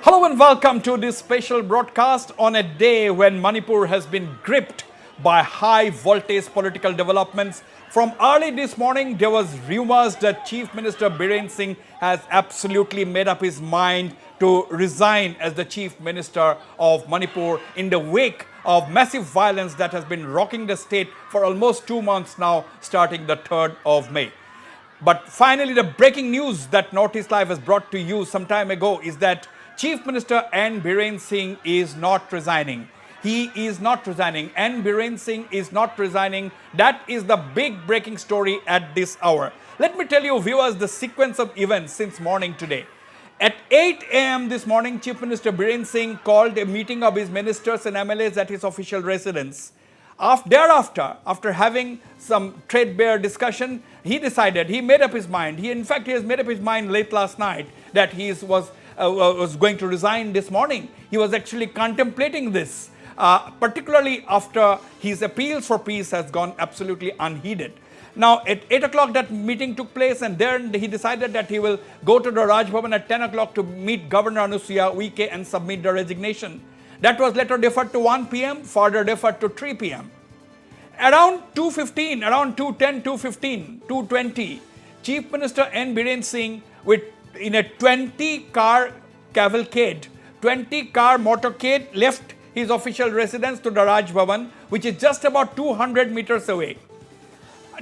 Hello and welcome to this special broadcast on a day when Manipur has been gripped by high voltage political developments. From early this morning, there was rumors that Chief Minister Biren Singh has absolutely made up his mind to resign as the Chief Minister of Manipur in the wake of massive violence that has been rocking the state for almost 2 months now, starting the 3rd of May. But finally, the breaking news that Northeast Live has brought to you some time ago is that Chief Minister N. Biren Singh is not resigning. He is not resigning. N. Biren Singh is not resigning. That is the big breaking story at this hour. Let me tell you, viewers, the sequence of events since morning today. At 8 a.m. this morning, Chief Minister Biren Singh called a meeting of his ministers and MLAs at his official residence. Thereafter, after having some threadbare discussion, he made up his mind. He has made up his mind late last night that he was going to resign this morning. He was actually contemplating this, particularly after his appeals for peace has gone absolutely unheeded. Now, at 8 o'clock, that meeting took place, and then he decided that he will go to the Raj Bhavan at 10 o'clock to meet Governor Anusuya Uike and submit the resignation. That was later deferred to 1 p.m., further deferred to 3 p.m. Around 2:15, around 2:10, 2:15, 2:20, Chief Minister N. Biren Singh, in a 20-car cavalcade, 20-car motorcade, left his official residence to the Raj Bhavan, which is just about 200 meters away,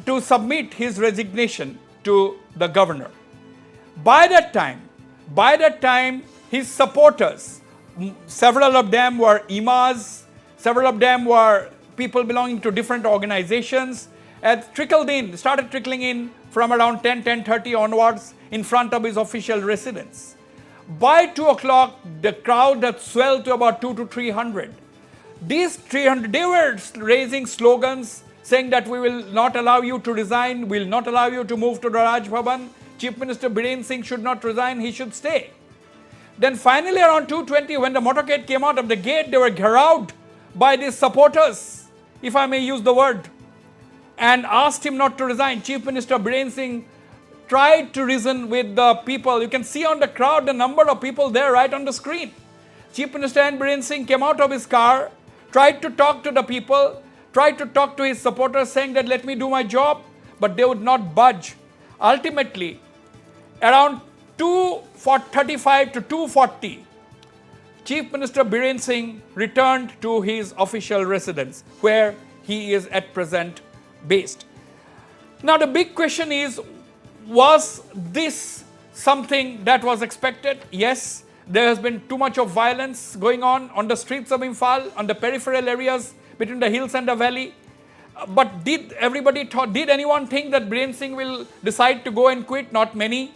to submit his resignation to the governor. By that time, his supporters, several of them were imams, several of them were people belonging to different organizations, started trickling in from around 10:30 onwards in front of his official residence. By 2 o'clock, the crowd had swelled to about 200 to 300. These 300, they were raising slogans saying that we will not allow you to resign, we will not allow you to move to the Raj Bhavan. Chief Minister Biren Singh should not resign, he should stay. Then finally around 2:20, when the motorcade came out of the gate, they were garrowed by these supporters, if I may use the word, and asked him not to resign. Chief Minister Biren Singh tried to reason with the people. You can see on the crowd the number of people there right on the screen. Chief Minister N. Biren Singh came out of his car, tried to talk to the people, tried to talk to his supporters, saying that let me do my job, but they would not budge. Ultimately, around 2:35 to 2:40, Chief Minister Biren Singh returned to his official residence, where he is at present based. Now the big question is, was this something that was expected? Yes, there has been too much of violence going on the streets of Imphal, on the peripheral areas between the hills and the valley. But did anyone think that Biren Singh will decide to go and quit? Not many.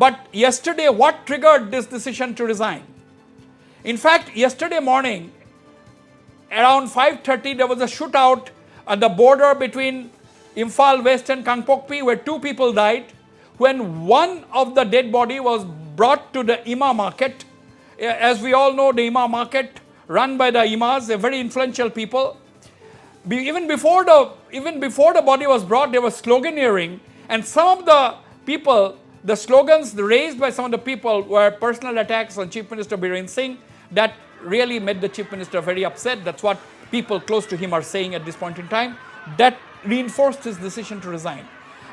But yesterday, what triggered this decision to resign? In fact, yesterday morning, around 5:30, there was a shootout at the border between Imphal West and Kangpokpi, where 2 people died, when one of the dead body was brought to the Ima market. As we all know, the Ima market, run by the Imas, a very influential people. Even before the body was brought, there was sloganeering, and some of the people, the slogans raised by some of the people were personal attacks on Chief Minister Biren Singh. That really made the Chief Minister very upset. That's what people close to him are saying at this point in time. That reinforced his decision to resign.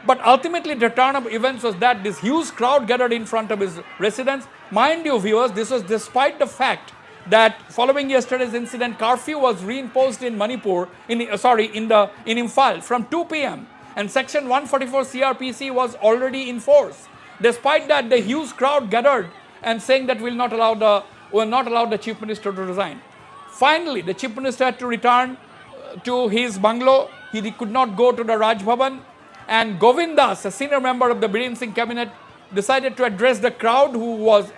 But ultimately, the turn of events was that this huge crowd gathered in front of his residence. Mind you, viewers, this was despite the fact that following yesterday's incident, curfew was reimposed in Manipur, in Imphal from 2 p.m. and Section 144 CRPC was already in force. Despite that, the huge crowd gathered and saying that will not allow the Chief Minister to resign. Finally, the Chief Minister had to return to his bungalow. He could not go to the Raj Bhavan. And Govind Das, a senior member of the Biren Singh cabinet, decided to address the crowd, who was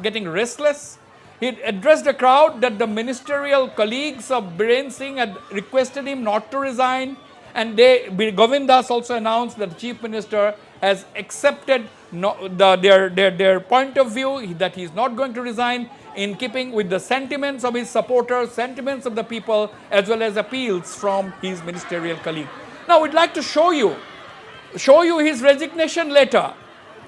getting restless. He addressed the crowd that the ministerial colleagues of Biren Singh had requested him not to resign. And Govind Das also announced that the Chief Minister has accepted their point of view, that he is not going to resign, in keeping with the sentiments of his supporters, sentiments of the people, as well as appeals from his ministerial colleague. Now, we'd like to show you his resignation letter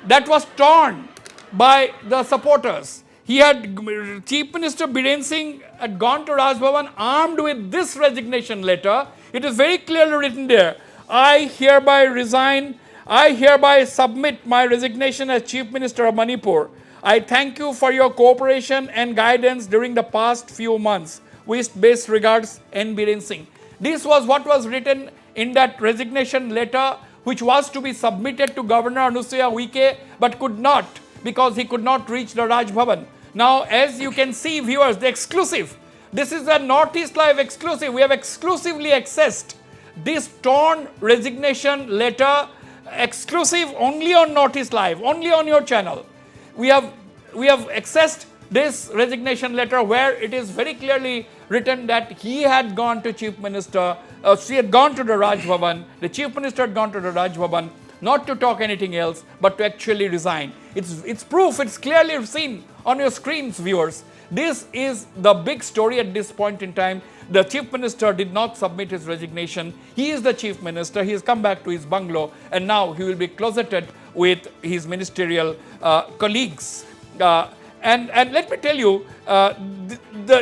that was torn by the supporters. Chief Minister Biren Singh had gone to Raj Bhavan armed with this resignation letter. It is very clearly written there. I hereby resign. I hereby submit my resignation as Chief Minister of Manipur. I thank you for your cooperation and guidance during the past few months. With best regards, N. Biren Singh. This was what was written in that resignation letter, which was to be submitted to Governor Anusuya Uike, but could not, because he could not reach the Raj Bhavan. Now, as you can see, viewers, the exclusive. This is a Northeast Live exclusive. We have exclusively accessed this torn resignation letter, exclusive only on Northeast Live, only on your channel. We have accessed this resignation letter where it is very clearly written that he had gone to Chief Minister, she had gone to the Raj Bhavan, the Chief Minister had gone to the Raj Bhavan, not to talk anything else, but to actually resign. It's proof, it's clearly seen on your screens, viewers. This is the big story at this point in time. The Chief Minister did not submit his resignation. He is the Chief Minister. He has come back to his bungalow, and now he will be closeted with his ministerial colleagues. And let me tell you,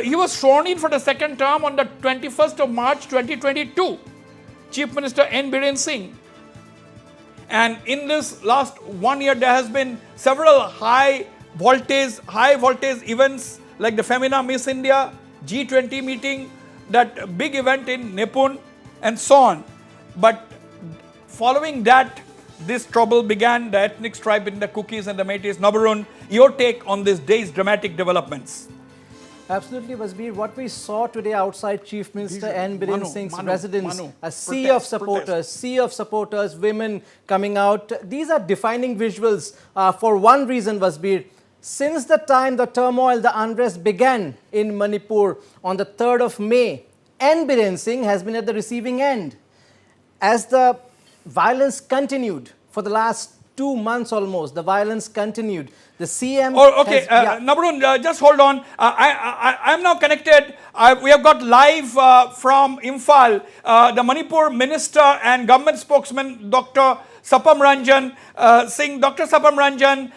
he was sworn in for the second term on the 21st of March 2022, Chief Minister N. Biren Singh. And in this last 1 year, there has been several high voltage events like the Femina Miss India, G20 meeting, that big event in Manipur, and so on. But following that, this trouble began, the ethnic strife in the Kukis and the Metis. Nabarun, your take on this day's dramatic developments? Absolutely, Vasbir. What we saw today outside Chief Minister N. Biren Singh's residence, a sea of supporters, women coming out. These are defining visuals for one reason, Vasbir. Since the time the turmoil, the unrest began in Manipur on the 3rd of May, N. Biren Singh has been at the receiving end. As the violence continued for the last 2 months almost, the violence continued. The CM. Oh, okay, Nabarun, just hold on. I'm now connected. We have got live from Imphal, the Manipur Minister and Government Spokesman, Dr. Sapam Ranjan Singh. Dr. Sapam Ranjan,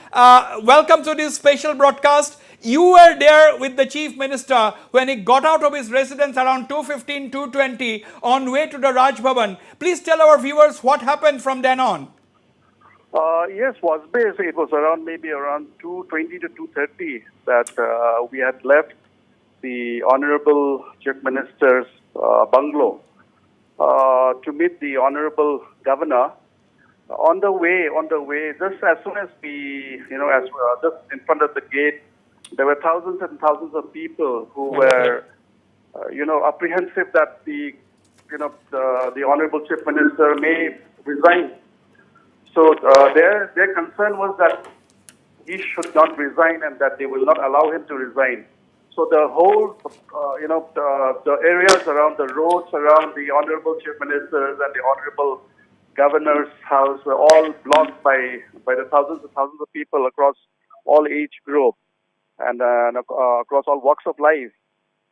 welcome to this special broadcast. You were there with the Chief Minister when he got out of his residence around 2:15, 2:20 on way to the Raj Bhavan. Please tell our viewers what happened from then on. Yes, it was maybe around 2:20 to 2:30 that we had left the Honorable Chief Minister's bungalow to meet the Honorable Governor. On the way, just as soon as we, just in front of the gate, there were thousands and thousands of people who were, apprehensive that the Honorable Chief Minister may resign. So their concern was that he should not resign and that they will not allow him to resign. So the whole, the areas around the roads around the Honorable Chief Ministers and the Honorable Governor's house were all blocked by the thousands and thousands of people across all age groups and across all walks of life.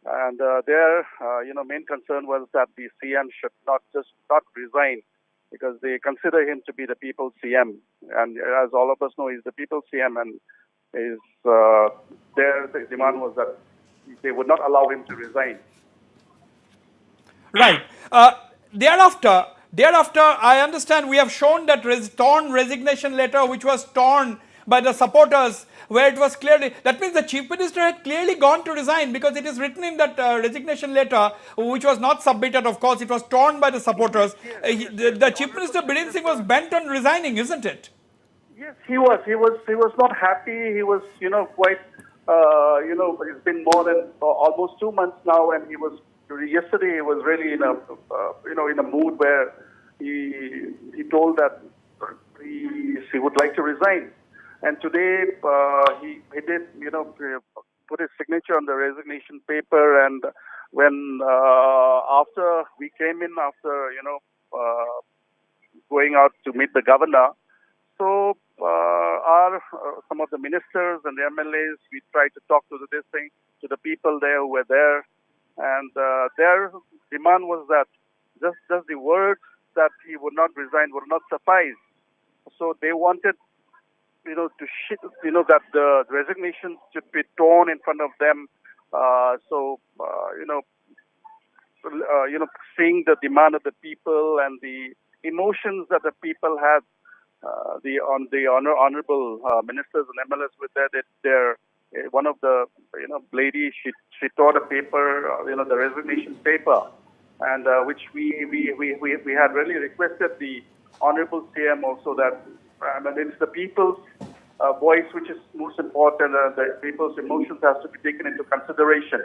And their, main concern was that the CM should not resign, because they consider him to be the people's CM. And as all of us know, he's the people's CM, and their demand was that they would not allow him to resign. Right. Thereafter, I understand we have shown that torn resignation letter, which was torn by the supporters, where it was clearly, that means the Chief Minister had clearly gone to resign, because it is written in that resignation letter, which was not submitted, of course, it was torn by the supporters. The Chief Minister Biren Singh was bent on resigning, isn't it? Yes, he was. He was not happy. He was, quite, it's been more than almost 2 months now, and yesterday he was really in a mood where he told that he would like to resign. And today he did, put his signature on the resignation paper. And when after we came in, after going out to meet the governor, so some of the ministers and the MLAs, we tried to talk to the people there who were there, and their demand was that just the words that he would not resign would not suffice. So they wanted that the resignation should be torn in front of them. Seeing the demand of the people and the emotions that the people had, the honorable ministers and MLAs with their one of the lady, she tore the paper, the resignation paper, and which we had really requested the honorable CM also that it's the people's voice which is most important. The people's emotions has to be taken into consideration,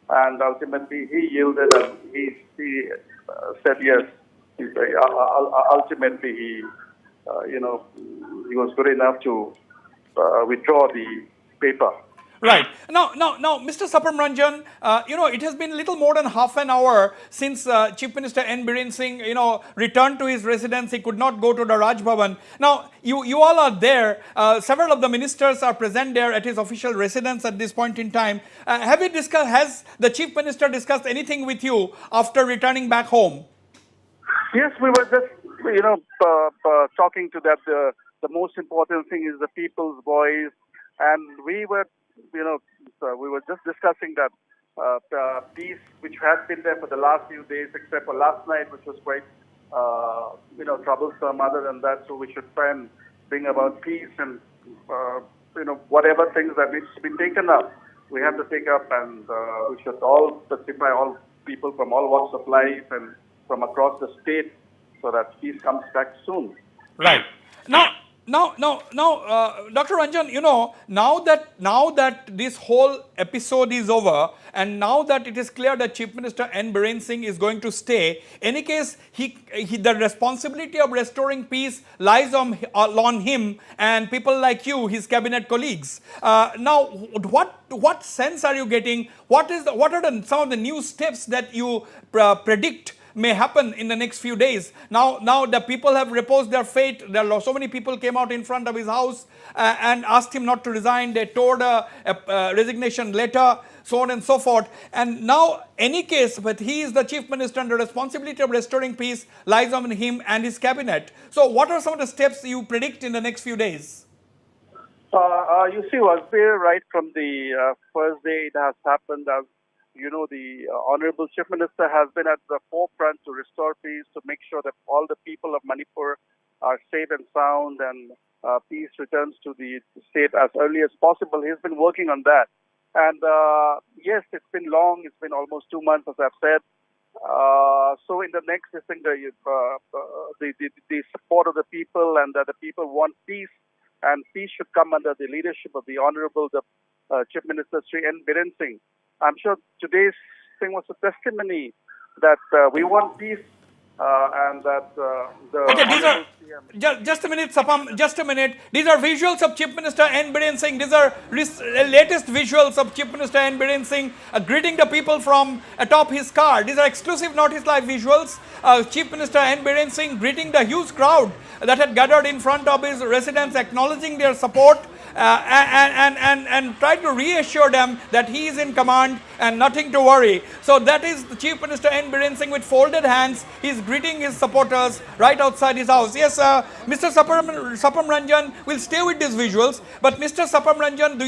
and ultimately he yielded and he said yes. Ultimately he was good enough to withdraw the paper. Right. Now, Mr. Sapam Ranjan, it has been little more than half an hour since Chief Minister N. Biren Singh, returned to his residence. He could not go to the Raj Bhavan. Now, you all are there. Several of the ministers are present there at his official residence at this point in time. Has the Chief Minister discussed anything with you after returning back home? Yes, we were just, talking to that. The most important thing is the people's voice, and we were just discussing that peace which has been there for the last few days, except for last night, which was quite, troublesome. Other than that, so we should try and bring about peace and, whatever things that needs to be taken up, we have to take up, and we should all specify all people from all walks of life and from across the state, so that peace comes back soon. Right. Now, Dr. Ranjan, now that this whole episode is over, and now that it is clear that Chief Minister N. Biren Singh is going to stay, any case, the responsibility of restoring peace lies on him and people like you, his cabinet colleagues. Now, what sense are you getting? What are some of the new steps that you predict may happen in the next few days? Now the people have reposed their fate. There are so many people came out in front of his house and asked him not to resign. They tore a resignation letter, so on and so forth. And now, any case, but he is the chief minister, and the responsibility of restoring peace lies on him and his cabinet. So what are some of the steps you predict in the next few days? You see, Wasbir, right from the first day it has happened, as the Honorable Chief Minister has been at the forefront to restore peace, to make sure that all the people of Manipur are safe and sound, and peace returns to the state as early as possible. He's been working on that. And yes, it's been long. It's been almost 2 months, as I've said. So in the next, I think the support of the people, and that the people want peace, and peace should come under the leadership of the Honorable Chief Minister Sri N. Biren Singh. I'm sure today's thing was a testimony that we want peace, and that just a minute, Sapam, just a minute. These are visuals of Chief Minister N. Biren Singh. These are latest visuals of Chief Minister N. Biren Singh greeting the people from atop his car. These are exclusive Notice Live visuals. Chief Minister N. Biren Singh greeting the huge crowd that had gathered in front of his residence, acknowledging their support. And try to reassure them that he is in command and nothing to worry. So that is the Chief Minister N. Biren Singh with folded hands. He is greeting his supporters right outside his house. Yes, Mr. Sapam Ranjan will stay with these visuals. But Mr. Sapam Ranjan, do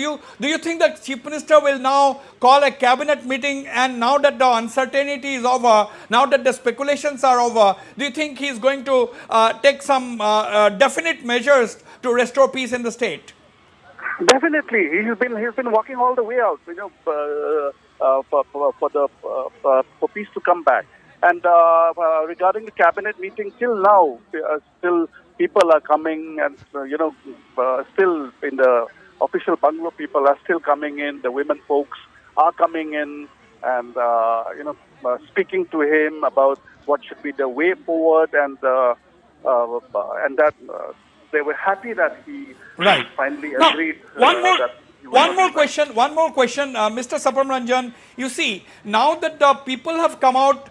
you think that Chief Minister will now call a cabinet meeting, and now that the uncertainty is over, now that the speculations are over, do you think he is going to take some definite measures to restore peace in the state? Definitely, he's been walking all the way out, for peace to come back. And regarding the cabinet meeting, till now, still people are coming, and still in the official bungalow, people are still coming in. The women folks are coming in, and speaking to him about what should be the way forward, and that. They were happy that he finally agreed. One more question, Mr. Sapam Ranjan. You see, now that the people have come out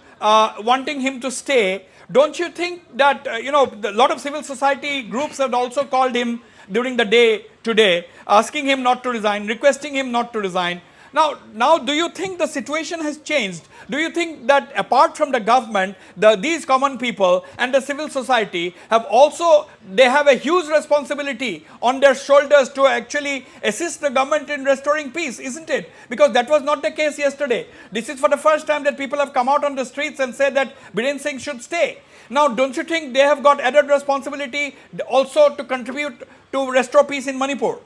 wanting him to stay, don't you think that, a lot of civil society groups have also called him during the day today, asking him not to resign, requesting him not to resign. Now, do you think the situation has changed? Do you think that apart from the government, these common people and the civil society they have a huge responsibility on their shoulders to actually assist the government in restoring peace, isn't it? Because that was not the case yesterday. This is for the first time that people have come out on the streets and said that Biren Singh should stay. Now, don't you think they have got added responsibility also to contribute to restore peace in Manipur?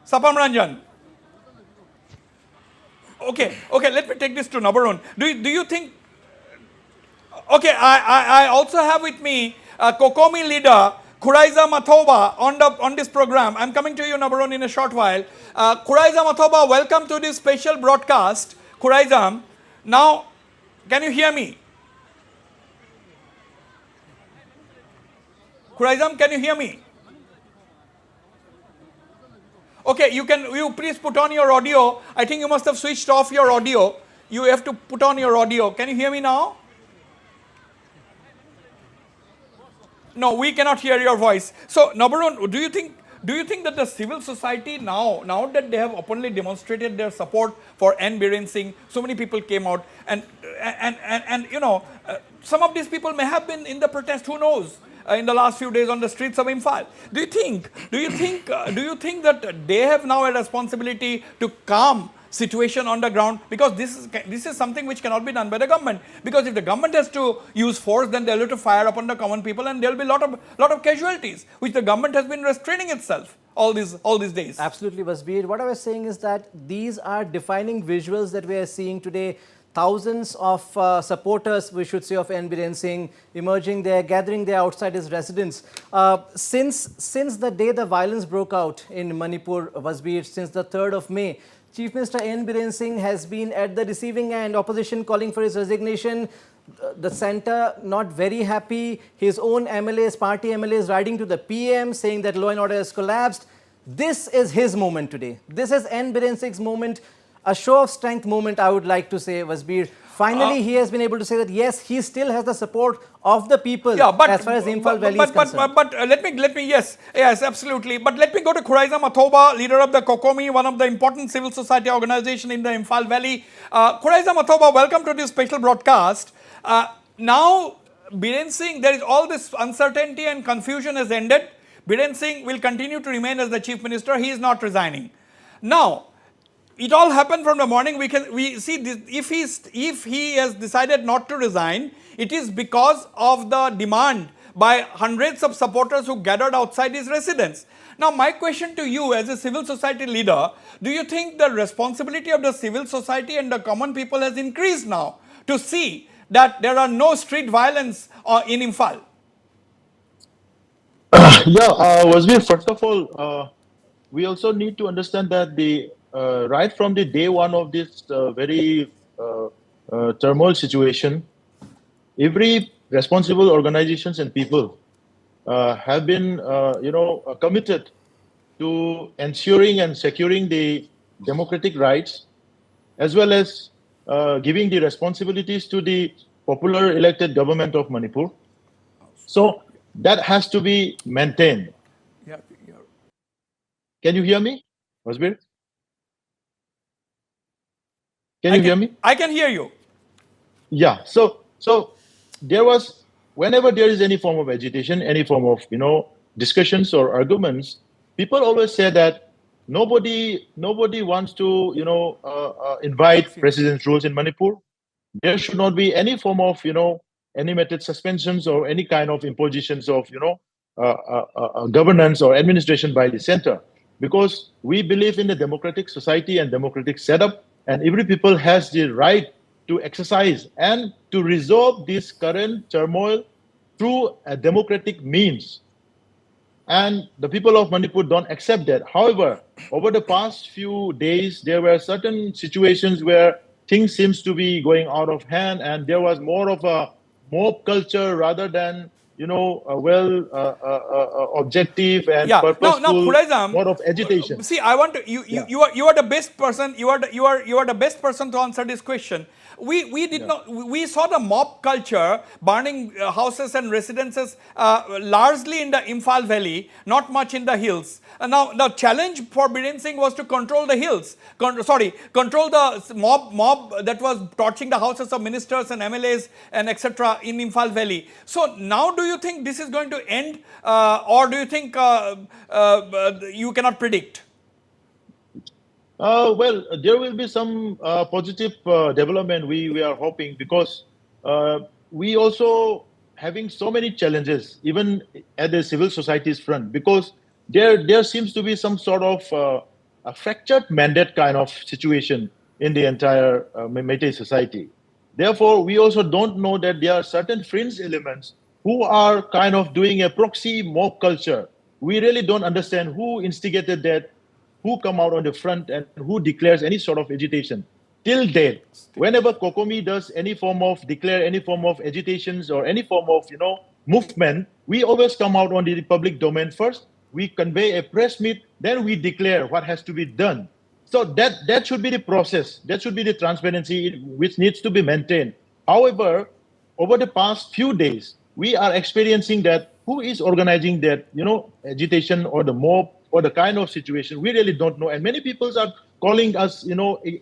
Sapam Ranjan. Okay, let me take this to Nabarun. Do you think, okay, I also have with me Kokomi leader Kuraiza Mathoba on this program. I'm coming to you, Nabarun, in a short while. Kuraiza Mathoba, welcome to this special broadcast. Kuraiza, now, can you hear me? Kuraiza, can you hear me? Okay, you please put on your audio. I think you must have switched off your audio. You have to put on your audio. Can you hear me now? No, we cannot hear your voice. So, Nabarun, do you think that the civil society now that they have openly demonstrated their support for N. Biren Singh, so many people came out and some of these people may have been in the protest, who knows? In the last few days on the streets of Imphal. Do you think that they have now a responsibility to calm situation on the ground? Because this is something which cannot be done by the government. Because if the government has to use force, then they'll have to fire upon the common people, and there'll be a lot of casualties, which the government has been restraining itself all these days. Absolutely, Vasbir. What I was saying is that these are defining visuals that we are seeing today. Thousands of supporters, we should say, of N. Biren Singh emerging there, gathering there outside his residence. Since the day the violence broke out in Manipur, Vasbir, since the 3rd of May, Chief Minister N. Biren Singh has been at the receiving end, opposition calling for his resignation, the centre not very happy, his own MLAs, party MLAs writing to the PM saying that law and order has collapsed. This is his moment today. This is N. Biren Singh's moment. A show of strength moment, I would like to say, Vasbir. Finally, he has been able to say that, yes, he still has the support of the people as far as Imphal Valley is concerned. But let me, yes, absolutely. But let me go to Kuraiza Mathoba, leader of the Kokomi, one of the important civil society organization in the Imphal Valley. Kuraiza Mathoba, welcome to this special broadcast. Now, Biren Singh, there is all this uncertainty and confusion has ended. Biren Singh will continue to remain as the chief minister. He is not resigning. Now, it all happened from the morning. We see this, if he has decided not to resign, it is because of the demand by hundreds of supporters who gathered outside his residence. Now, my question to you as a civil society leader, do you think the responsibility of the civil society and the common people has increased now to see that there are no street violence in Imphal? Wasbir, first of all, we also need to understand that right from the day one of this very turmoil situation, every responsible organizations and people have been, committed to ensuring and securing the democratic rights, as well as giving the responsibilities to the popular elected government of Manipur. So that has to be maintained. Yeah. Can you hear me, Wasbir? Can you hear me? I can hear you. Yeah. So there was, whenever there is any form of agitation, any form of discussions or arguments, people always say that nobody wants to invite precedence rules in Manipur. There should not be any form of animated suspensions or any kind of impositions of governance or administration by the center, because we believe in a democratic society and democratic setup. And every people has the right to exercise and to resolve this current turmoil through a democratic means. And the people of Manipur don't accept that. However, over the past few days, there were certain situations where things seems to be going out of hand, and there was more of a mob culture rather than objective and Yeah. Now, purposeful Khuraizam, mode of agitation. see, I want to you are the best person. You are the best person to answer this question. We did not we saw the mob culture burning houses and residences largely in the Imphal Valley, not much in the hills. Now the challenge for Biren Singh was to control the hills. Control the mob that was torching the houses of ministers and MLAs and etc. in Imphal Valley. So now, do you think this is going to end, or do you think you cannot predict? Well, there will be some positive development we are hoping, because we also having so many challenges even at the civil society's front, because there seems to be some sort of a fractured mandate kind of situation in the entire Meitei society. Therefore, we also don't know that there are certain fringe elements who are kind of doing a proxy mob culture. We really don't understand who instigated that, who come out on the front, and who declares any sort of agitation. Till date, whenever Kokomi does any form of declare any form of agitations or any form of movement, we always come out on the public domain first. We convey a press meet, then we declare what has to be done. So that should be the process. That should be the transparency which needs to be maintained. However, over the past few days, we are experiencing that who is organizing that agitation or the mob or the kind of situation, we really don't know. And many people are calling us,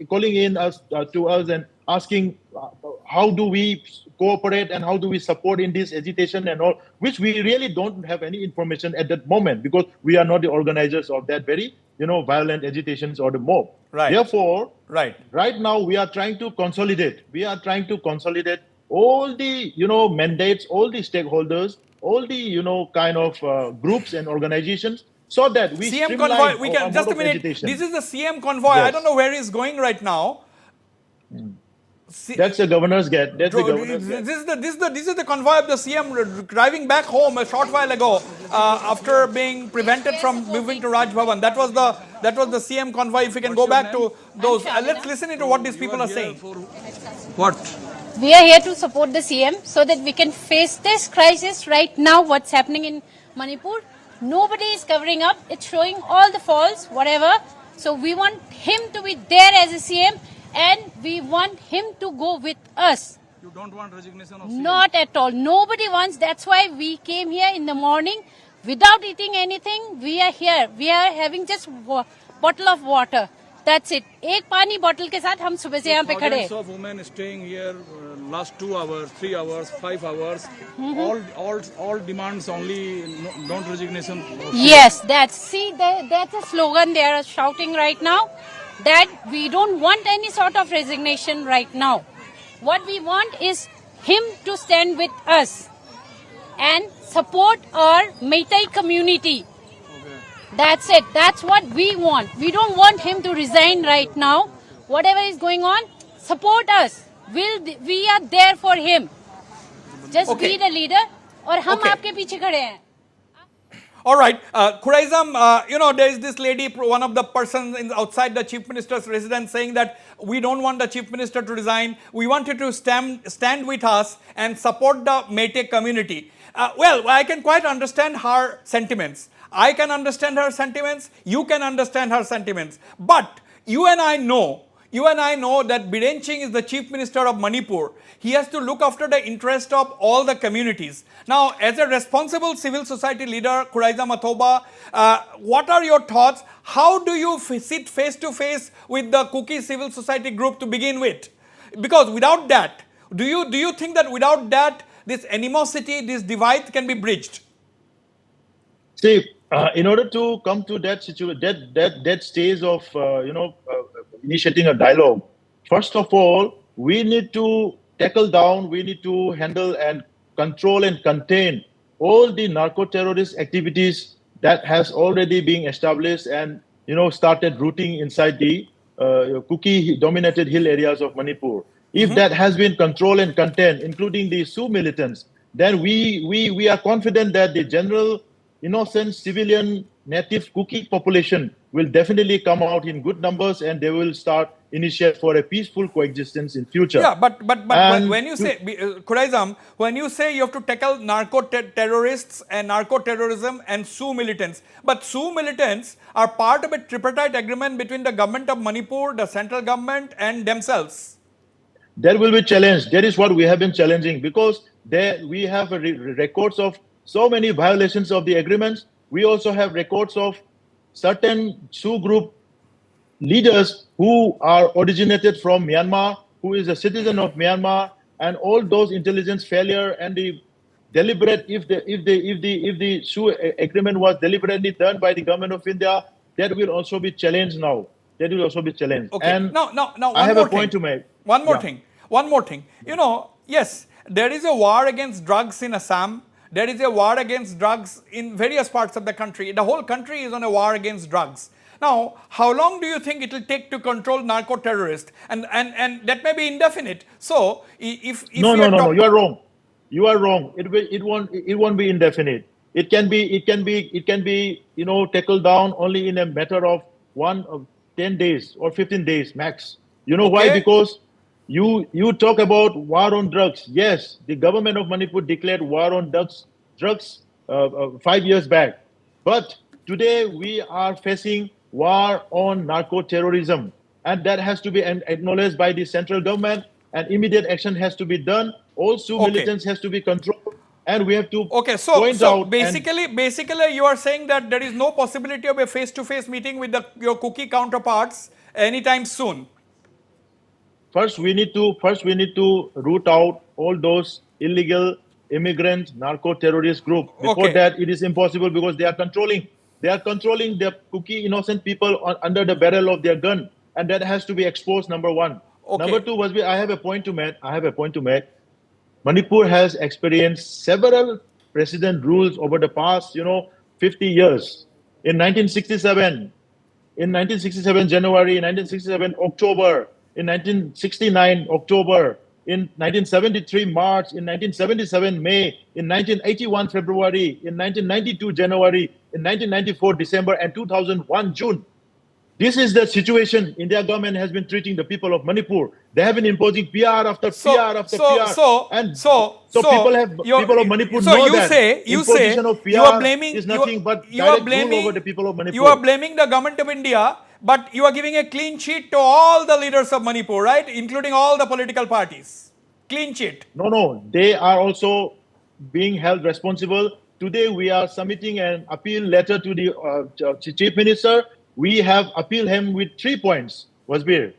calling in us to us and asking how do we cooperate and how do we support in this agitation and all, which we really don't have any information at that moment, because we are not the organizers of that very violent agitations or the mob. Right. Therefore, right now we are trying to consolidate. We are trying to consolidate all the mandates, all the stakeholders, all the kind of groups and organizations, so that we CM convoy. We can just a minute. Agitation. This is the CM convoy. Yes. I don't know where he's going right now. That's the governor's gate. That's the governor's gate. This is the convoy of the CM driving back home a short while ago after being prevented from moving to Raj Bhavan. That was the CM convoy. If we can go back to those, let's listen into what these people are saying. What? We are here to support the CM so that we can face this crisis right now. What's happening in Manipur? Nobody is covering up. It's showing all the faults, whatever. So we want him to be there as a CM, and we want him to go with us. You don't want resignation of CM? Not at all. Nobody wants. That's why we came here in the morning without eating anything. We are here. We are having just bottle of water. That's it. एक पानी bottle के साथ हम सुबह से यहाँ पे खड़े हैं. Thousands of women staying here last 2 hours, 3 hours, 5 hours. All demands only don't resignation. Yes, that's a slogan they are shouting right now, that we don't want any sort of resignation right now. What we want is him to stand with us and support our Meitei community. That's it. That's what we want. We don't want him to resign right now. Whatever is going on, support us. We are there for him. Just be the leader, और हम आपके पीछे खड़े हैं. All right, Khuraizam, there is this lady, one of the persons outside the Chief Minister's residence, saying that we don't want the Chief Minister to resign. We want you to stand with us and support the Meitei community. Well, I can quite understand her sentiments. I can understand her sentiments. You can understand her sentiments. But you and I know that Biren Singh is the Chief Minister of Manipur. He has to look after the interest of all the communities. Now, as a responsible civil society leader, Khuraizam Athoba, what are your thoughts? How do you sit face to face with the Kuki civil society group to begin with? Because without that, do you think that without that, this animosity, this divide can be bridged? See, in order to come to that situation, that stage of initiating a dialogue, first of all, we need to tackle down, we need to handle and control and contain all the narco-terrorist activities that has already been established and started rooting inside the Kuki-dominated hill areas of Manipur. If that has been controlled and contained, including the Sioux militants, then we are confident that the general innocent civilian native Kuki population will definitely come out in good numbers, and they will start initiate for a peaceful coexistence in future. Yeah, but And when you say Khuraizam, when you say you have to tackle terrorists and narco terrorism and Sioux militants, but Sioux militants are part of a tripartite agreement between the government of Manipur, the central government, and themselves. that will be challenged. That is what we have been challenging, because there we have records of so many violations of the agreements. We also have records of certain Sioux group leaders who are originated from Myanmar, who is a citizen of Myanmar, and all those intelligence failure and the deliberate, if the Sioux agreement was deliberately done by the government of India, that will also be challenged now. That will also be challenged. Okay. And now, I one have more a point thing. to make. One more Yeah. thing. One more thing. You know, yes, there is a war against drugs in Assam. There is a war against drugs in various parts of the country. The whole country is on a war against drugs. Now, how long do you think it will take to control narco terrorists? And that may be indefinite. So, if No, we are you are wrong. You are wrong. It won't be indefinite. It can be tackled down only in a matter of 10 days or 15 days max. You know why? Okay. Because you talk about war on drugs. Yes, the government of Manipur declared war on drugs 5 years back. But today we are facing war on narco terrorism, and that has to be acknowledged by the central government, and immediate action has to be done. All Sioux Okay. militants has to be controlled, and we have to Okay, point so out. basically, you are saying that there is no possibility of a face-to-face meeting with your cookie counterparts anytime soon. First, we need to root out all those illegal immigrant narco terrorist group. Before Okay. that, it is impossible, because they are controlling the cookie innocent people under the barrel of their gun, and that has to be exposed. Number one. Okay. Number two, I have a point to make. Manipur has experienced several president rules over the past 50 years. In 1967, January, in 1967 October, in 1969 October, in 1973 March, in 1977 May, in 1981 February, in 1992 January, in 1994 December, and 2001 June. This is the situation India government has been treating the people of Manipur. They have been imposing PR after PR after PR. People of Manipur know that imposition of PR is nothing but direct rule over the people of Manipur. You are blaming the government of India, but you are giving a clean sheet to all the leaders of Manipur, right? Including all the political parties. Clean sheet. No, they are also being held responsible. Today we are submitting an appeal letter to the Chief Minister. We have appealed him with 3 points, Wasbir.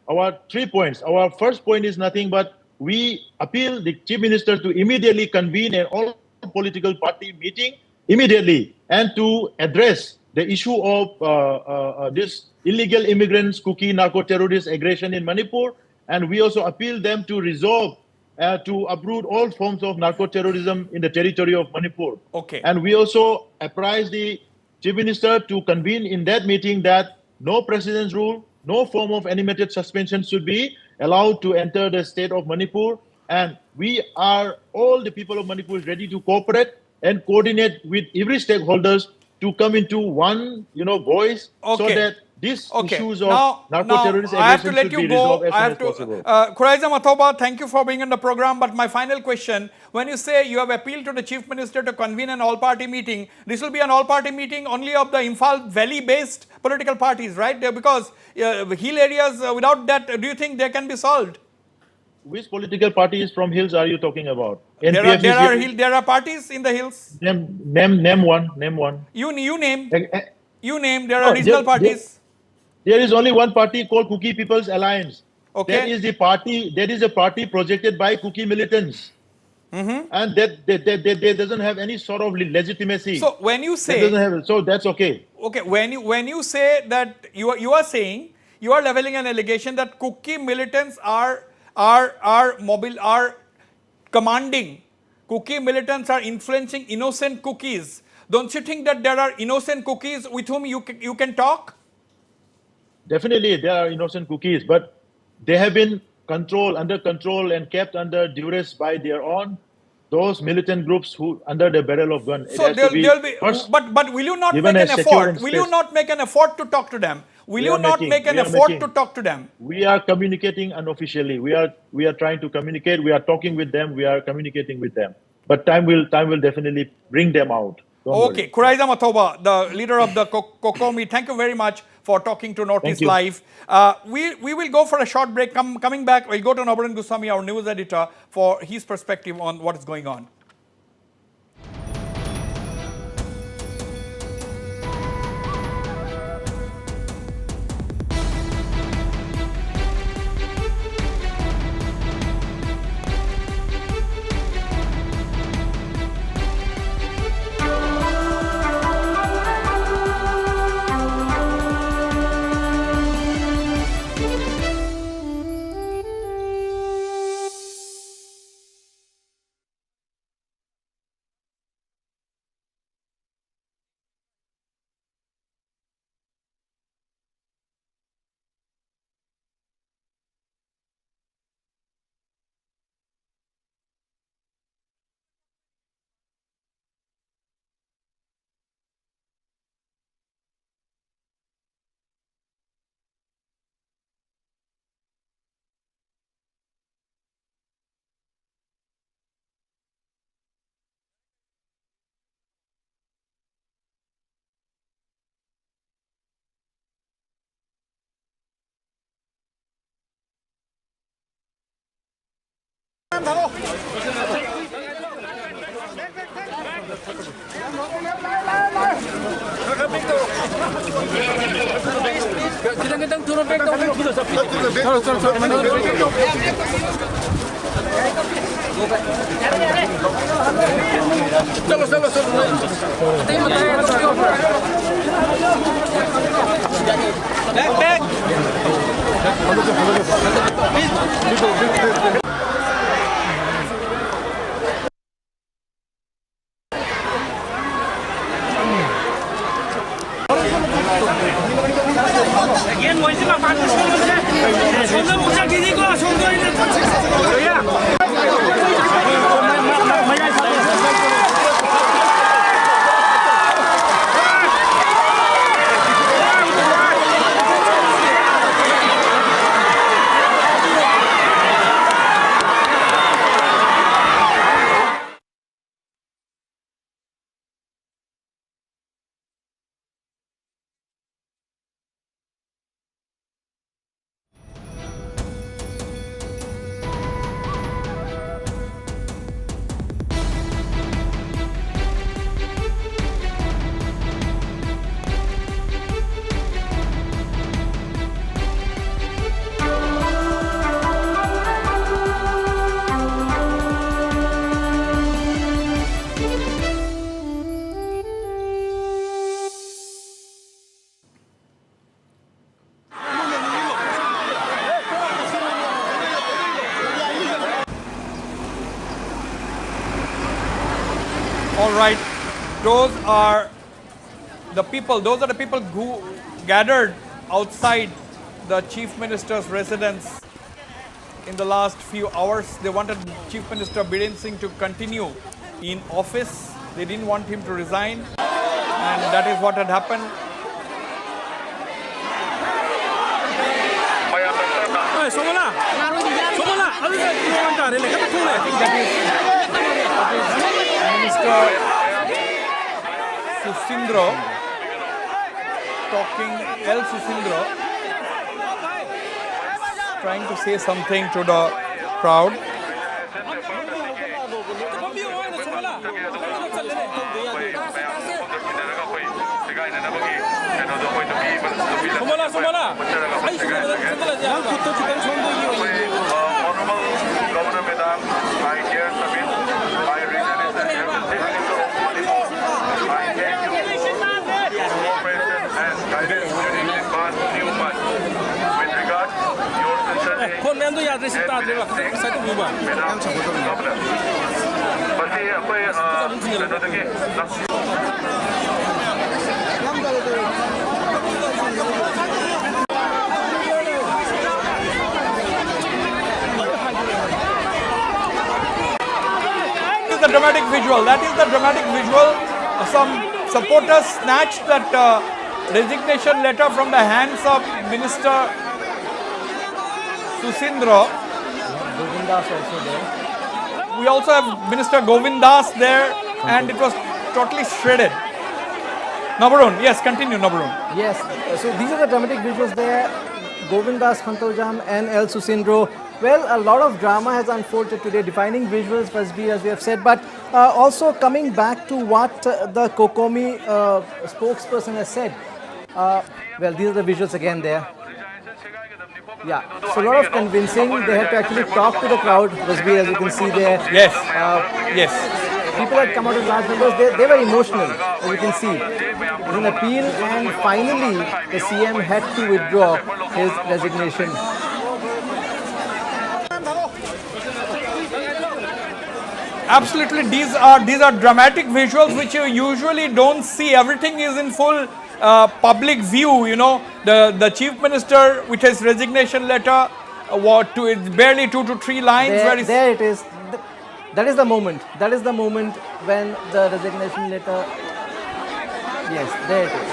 Our 3 points. Our first point is nothing but we appeal the Chief Minister to immediately convene an all political party meeting immediately, and to address the issue of this illegal immigrants, cookie, narco-terrorist aggression in Manipur. And we also appeal them to resolve, to uproot all forms of narco-terrorism in the territory of Manipur. Okay. And we also apprise the Chief Minister to convene in that meeting that no precedence rule, no form of animated suspension should be allowed to enter the state of Manipur. And we are, all the people of Manipur, is ready to cooperate and coordinate with every stakeholders to come into one, voice, so that these issues of narco-terrorist I have to aggression let should you be go. resolved as soon as possible. Khuraizam Athoba, thank you for being on the program. But my final question, when you say you have appealed to the Chief Minister to convene an all-party meeting, this will be an all-party meeting only of the Imphal Valley-based political parties, right? Because hill areas, without that, do you think they can be solved? Which political parties from hills are you talking about? There are parties in the hills. Name one. You name. You name. There No, are regional parties. There is only one party called Cookie People's Alliance. Okay. That is a party projected by Cookie militants. And that doesn't have any sort of legitimacy. So when you say, so that's okay. Okay, when you say that you are saying, you are leveling an allegation that Cookie militants are commanding. Cookie militants are influencing innocent cookies. Don't you think that there are innocent cookies with whom you can talk? Definitely, there are innocent cookies, but they have been under control and kept under duress by their own those militant groups who under the barrel of gun. So there'll be, but will you not make given an a secure effort? Will you space. not make an effort to talk to them? Will We you are not making- make an we are effort making- to talk to them? We are communicating unofficially. We are trying to communicate. We are talking with them. We are communicating with them. But time will definitely bring them out. Don't Okay, worry. Kuraiza Mathoba, the leader of the Kokomi, thank you very much for talking to Northeast you. Live. We will go for a short break. Coming back, we'll go to Nabaran Goswami, our news editor, for his perspective on what is going on. All right, those are the people who gathered outside the Chief Minister's residence in the last few hours. They wanted Chief Minister Biren Singh to continue in office. They didn't want him to resign, and that is what had happened. I think that is Minister Susindro talking, L. Susindro, trying to say something to the crowd. the dramatic visual. That is the dramatic visual. Some supporters snatched that resignation letter from the hands of Minister Susindra. Govindas also there. We also have Minister Govindas there, and it was totally shredded. Nabarun, yes, continue, Nabarun. Yes, so these are the dramatic visuals there. Govindas Khantaljam and L. Susindro. Well, a lot of drama has unfolded today, defining visuals, Vasbir, as we have said, but also coming back to what the Kokomi spokesperson has said. Well, these are the visuals again there. Yeah, so a lot of convincing. They had to actually talk to the crowd, Vasbir, as you can see there. Yes, yes. People had come out in large numbers. They were emotional, as you can see. It was an appeal, and finally, the CM had to withdraw his resignation. Absolutely, these are dramatic visuals which you usually don't see. Everything is in full public view. You know, the chief minister with his resignation letter, it's barely 2 to 3 lines. There it is. That is the moment. That is the moment when the resignation letter. Yes, there it is.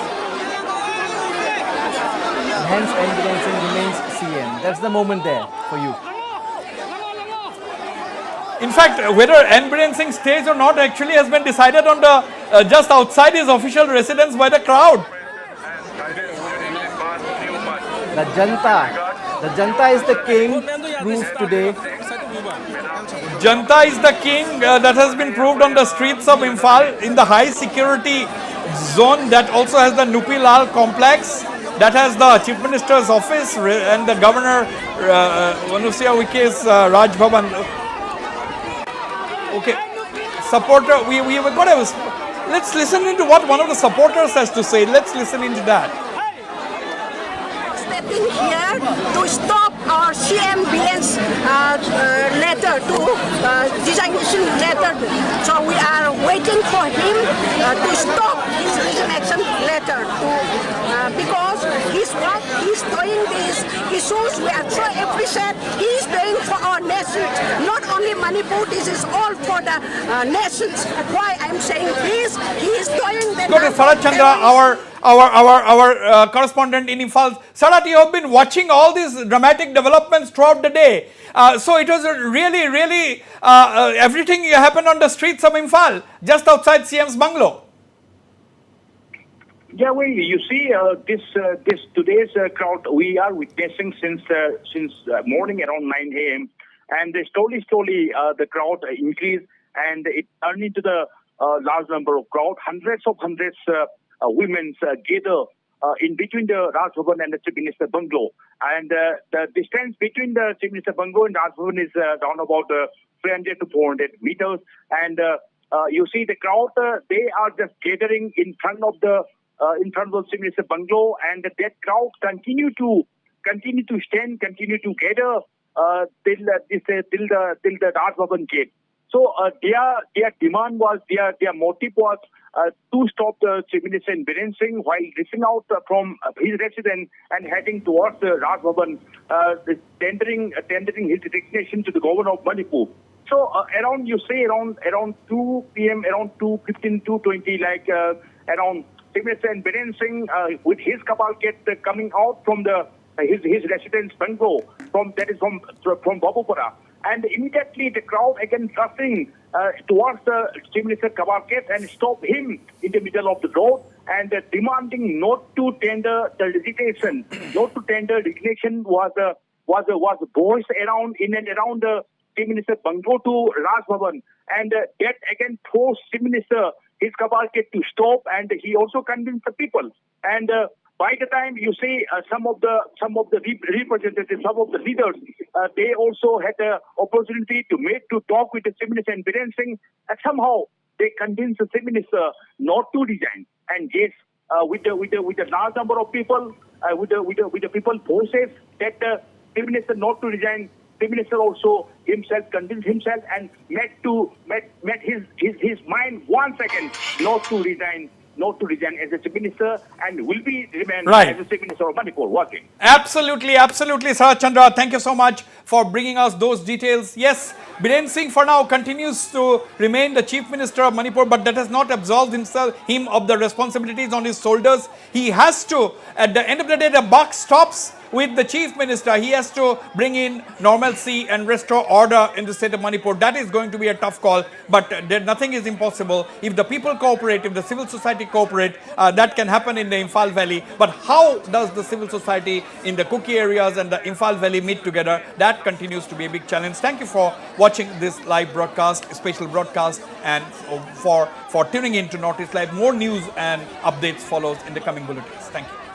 Hence, Biren Singh remains CM. That's the moment there for you. In fact, whether Biren Singh stays or not actually has been decided on the just outside his official residence by the crowd. The Janta is the king, proved today. Janta is the king that has been proved on the streets of Imphal in the high security zone that also has the Nupi Lal complex, that has the chief minister's office and the governor Manusia Wike's Raj Bhavan. Okay, supporter, we've got to, let's listen into what one of the supporters has to say. Let's listen into that. Stepping here to stop our CM Biren's letter to resignation letter. So we are waiting for him to stop his resignation letter because what he's doing these issues, we are so appreciate he's doing for our nations, not only Manipur, this is all for the nations. Why I'm saying this, he is doing the... Go to Sarat Chandra, our correspondent in Imphal. Sarat, you have been watching all these dramatic developments throughout the day. So it was really everything happened on the streets of Imphal, just outside CM's bungalow. Yeah, well, you see, this today's crowd we are witnessing since morning around 9 a.m. and slowly the crowd increased and it turned into the large number of crowd. Hundreds women gather in between the Raj Bhavan and the Chief Minister bungalow, and the distance between the Chief Minister bungalow and Raj Bhavan is around about 300 to 400 meters, and you see the crowd they are just gathering in front of Chief Minister bungalow, and that crowd continue to stand, continue to gather till the Raj Bhavan gate. So their demand was, their motive was to stop the Chief Minister Biren Singh while reaching out from his residence and heading towards the Raj Bhavan, tendering his resignation to the governor of Manipur. So around 2 p.m., around 2:15, 2:20, around Chief Minister Biren Singh with his cavalcade coming out from his residence bungalow from Babupara. And immediately the crowd again rushing towards the Chief Minister cavalcade and stop him in the middle of the road and demanding not to tender the resignation. Not to tender resignation was voiced around in and around the Chief Minister bungalow to Raj Bhavan, and that again forced Chief Minister his cavalcade to stop, and he also convinced the people. And by the time you see some of the representatives, some of the leaders, they also had the opportunity to talk with the Chief Minister and Biren Singh, and somehow they convinced the Chief Minister not to resign. And yes, with the large number of people, with the people forces that the Chief Minister not to resign, Chief Minister also himself convinced himself and met his mind once again not to resign not to resign as a chief minister and will be remain Right. as a chief minister of Manipur working. Absolutely, absolutely, Sarath Chandra. Thank you so much for bringing us those details. Yes, Biren Singh for now continues to remain the Chief Minister of Manipur, but that has not absolved him of the responsibilities on his shoulders. He has to, at the end of the day, the buck stops with the Chief Minister. He has to bring in normalcy and restore order in the state of Manipur. That is going to be a tough call, but nothing is impossible. If the people cooperate, if the civil society cooperate, that can happen in the Imphal Valley. But how does the civil society in the Kuki areas and the Imphal Valley meet together? That continues to be a big challenge. Thank you for watching this live broadcast, special broadcast, and for tuning in to Northeast Live. More news and updates follows in the coming bulletins. Thank you.